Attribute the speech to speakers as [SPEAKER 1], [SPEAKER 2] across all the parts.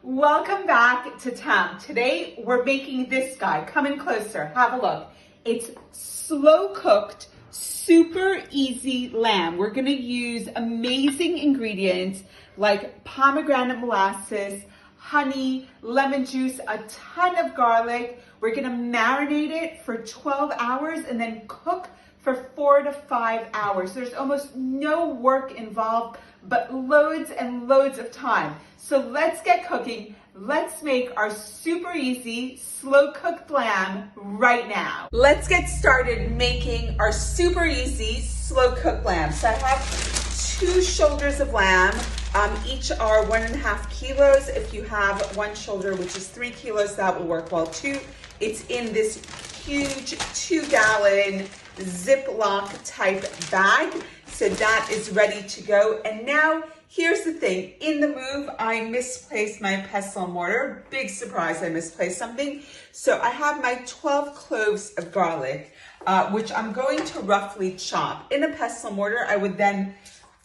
[SPEAKER 1] Welcome back to town. Today we're making this guy. Come in closer, have a look. It's slow cooked, super easy lamb. We're gonna use amazing ingredients like pomegranate molasses, honey, lemon juice, a ton of garlic. We're gonna marinate it for 12 hours and then cook for 4 to 5 hours. There's almost no work involved, but loads and loads of time. So let's get cooking. Let's make our super easy, slow cooked lamb right now. Let's get started making our super easy, slow cooked lamb. So I have 2 shoulders of lamb. Each are 1.5 kilos. If you have 1 shoulder, which is 3 kilos, that will work well too. It's in this huge 2-gallon Ziploc type bag. So that is ready to go. And now here's the thing. In the move, I misplaced my pestle and mortar. Big surprise, I misplaced something. So I have my 12 cloves of garlic, which I'm going to roughly chop. In a pestle and mortar, I would then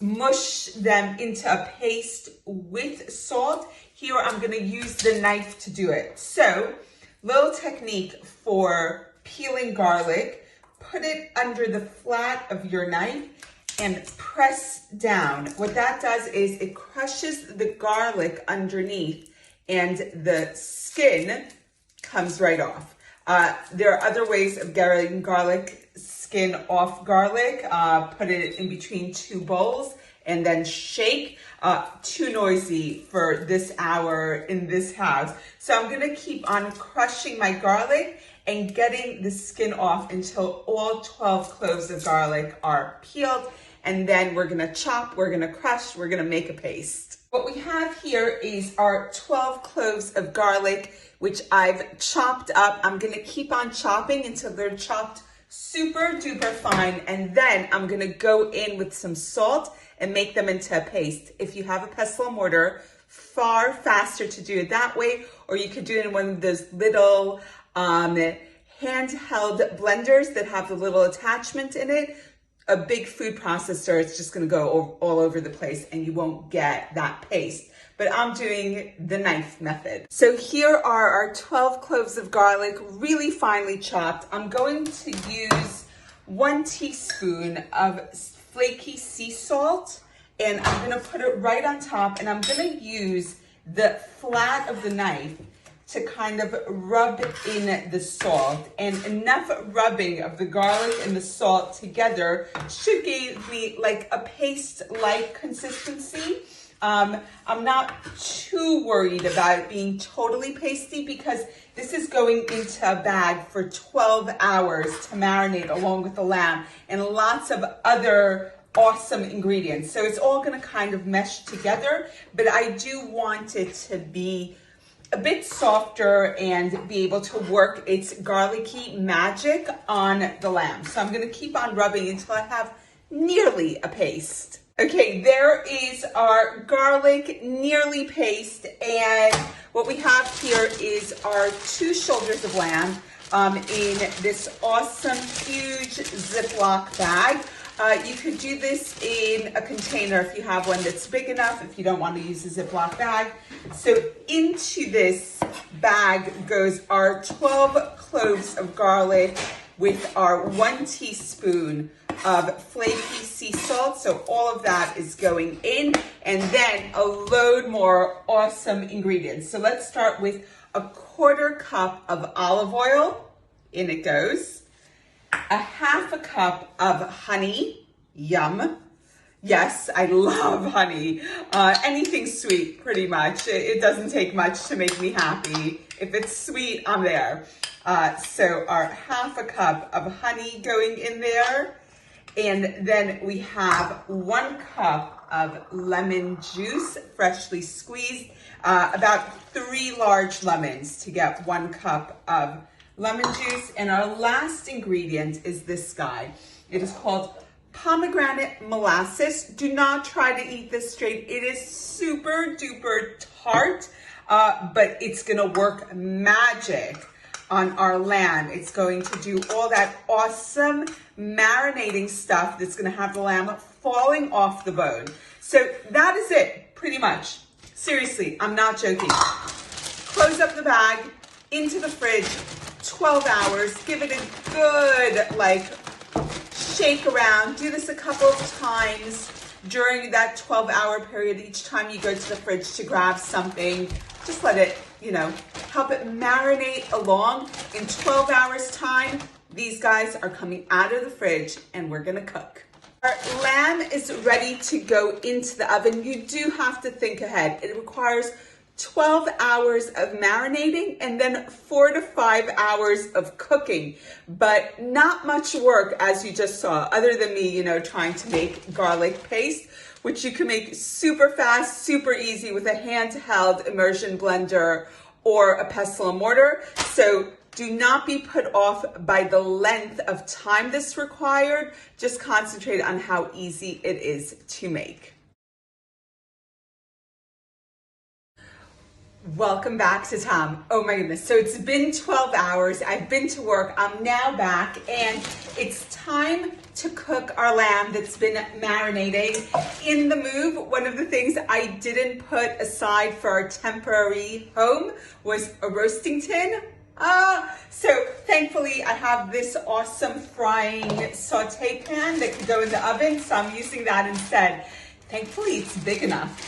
[SPEAKER 1] mush them into a paste with salt. Here I'm gonna use the knife to do it. So, little technique for peeling garlic. Put it under the flat of your knife and press down. What that does is it crushes the garlic underneath and the skin comes right off. There are other ways of getting garlic skin off garlic. Put it in between 2 bowls and then shake. Too noisy for this hour in this house. So I'm gonna keep on crushing my garlic and getting the skin off until all 12 cloves of garlic are peeled. And then we're gonna chop, we're gonna crush, we're gonna make a paste. What we have here is our 12 cloves of garlic, which I've chopped up. I'm gonna keep on chopping until they're chopped super duper fine. And then I'm gonna go in with some salt and make them into a paste. If you have a pestle and mortar, far faster to do it that way, or you could do it in one of those little handheld blenders that have the little attachment in it. A big food processor, it's just gonna go all over the place and you won't get that paste. But I'm doing the knife method. So here are our 12 cloves of garlic, really finely chopped. I'm going to use 1 teaspoon of flaky sea salt, and I'm gonna put it right on top, and I'm gonna use the flat of the knife to kind of rub in the salt. And enough rubbing of the garlic and the salt together should give me like a paste-like consistency. I'm not too worried about it being totally pasty because this is going into a bag for 12 hours to marinate along with the lamb and lots of other awesome ingredients. So it's all gonna kind of mesh together, but I do want it to be a bit softer and be able to work its garlicky magic on the lamb. So I'm gonna keep on rubbing until I have nearly a paste. Okay, there is our garlic nearly paste, and what we have here is our 2 shoulders of lamb in this awesome huge Ziploc bag. You could do this in a container if you have one that's big enough, if you don't want to use a Ziploc bag. So into this bag goes our 12 cloves of garlic with our 1 teaspoon of flaky sea salt. So all of that is going in, and then a load more awesome ingredients. So let's start with a 1/4 cup of olive oil. In it goes. A 1/2 cup of honey. Yum. Yes, I love honey. Anything sweet, pretty much. It doesn't take much to make me happy. If it's sweet, I'm there. So our 1/2 cup of honey going in there. And then we have 1 cup of lemon juice, freshly squeezed. About 3 large lemons to get 1 cup of lemon juice. And our last ingredient is this guy. It is called pomegranate molasses. Do not try to eat this straight. It is super duper tart, but it's gonna work magic on our lamb. It's going to do all that awesome marinating stuff that's gonna have the lamb falling off the bone. So that is it, pretty much. Seriously, I'm not joking. close up the bag, into the fridge, 12 hours. Give it a good, like, shake around. Do this a couple of times during that 12-hour period. Each time you go to the fridge to grab something, just let it, help it marinate along. In 12 hours time, these guys are coming out of the fridge and we're gonna cook. Our lamb is ready to go into the oven. You do have to think ahead. It requires 12 hours of marinating and then 4 to 5 hours of cooking, but not much work, as you just saw, other than me, trying to make garlic paste, which you can make super fast, super easy with a handheld immersion blender or a pestle and mortar. So do not be put off by the length of time this required. Just concentrate on how easy it is to make. Welcome back to Tom. Oh my goodness. So it's been 12 hours. I've been to work. I'm now back and it's time to cook our lamb that's been marinating. In the move, one of the things I didn't put aside for our temporary home was a roasting tin. So thankfully I have this awesome frying saute pan that can go in the oven. So I'm using that instead. Thankfully it's big enough.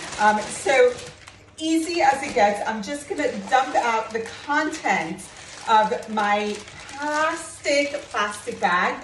[SPEAKER 1] So easy as it gets, I'm just gonna dump out the contents of my plastic bag.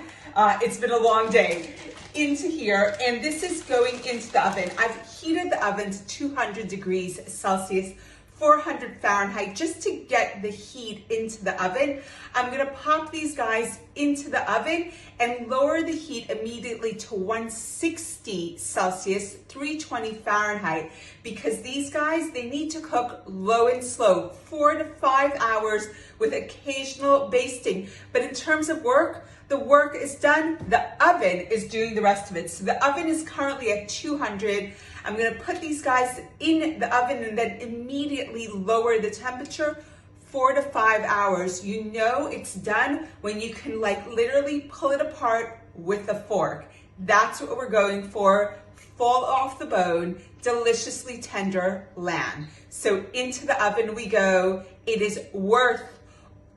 [SPEAKER 1] It's been a long day into here, and this is going into the oven. I've heated the oven to 200 degrees Celsius, 400 Fahrenheit, just to get the heat into the oven. I'm gonna pop these guys into the oven and lower the heat immediately to 160 Celsius, 320 Fahrenheit, because these guys, they need to cook low and slow, 4 to 5 hours with occasional basting. But in terms of work, the work is done, the oven is doing the rest of it. So the oven is currently at 200. I'm gonna put these guys in the oven and then immediately lower the temperature, 4 to 5 hours. You know it's done when you can literally pull it apart with a fork. That's what we're going for. Fall off the bone, deliciously tender lamb. So into the oven we go. It is worth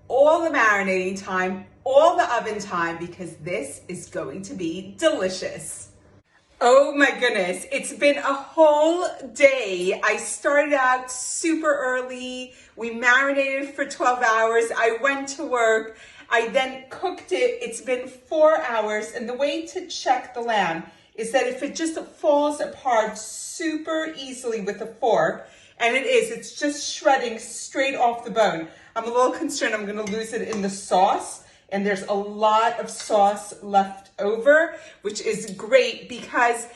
[SPEAKER 1] all the marinating time, all the oven time, because this is going to be delicious. Oh my goodness, it's been a whole day. I started out super early. We marinated for 12 hours. I went to work. I then cooked it. It's been 4 hours. And the way to check the lamb is that if it just falls apart super easily with a fork, and it is, it's just shredding straight off the bone. I'm a little concerned I'm gonna lose it in the sauce. And there's a lot of sauce left over, which is great because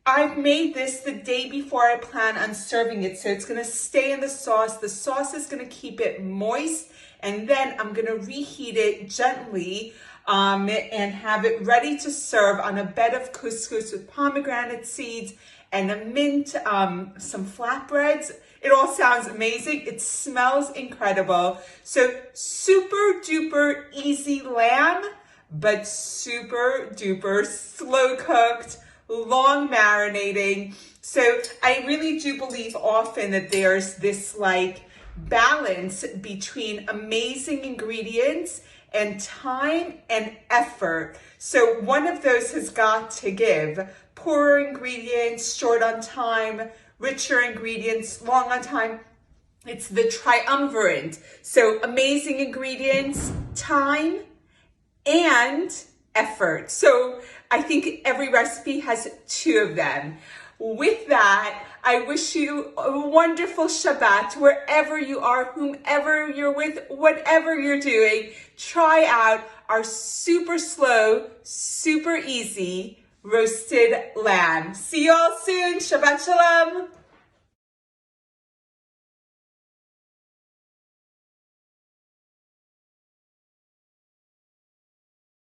[SPEAKER 1] I've made this the day before I plan on serving it. So it's gonna stay in the sauce. The sauce is gonna keep it moist. And then I'm gonna reheat it gently and have it ready to serve on a bed of couscous with pomegranate seeds and a mint, some flatbreads. It all sounds amazing. It smells incredible. So super duper easy lamb, but super duper slow cooked, long marinating. So I really do believe often that there's this balance between amazing ingredients and time and effort. So one of those has got to give. Poorer ingredients, short on time, richer ingredients, long on time. It's the triumvirate. So amazing ingredients, time, and effort. So I think every recipe has 2 of them. With that, I wish you a wonderful Shabbat wherever you are, whomever you're with, whatever you're doing. Try out our super slow, super easy roasted lamb. See you all soon. Shabbat Shalom.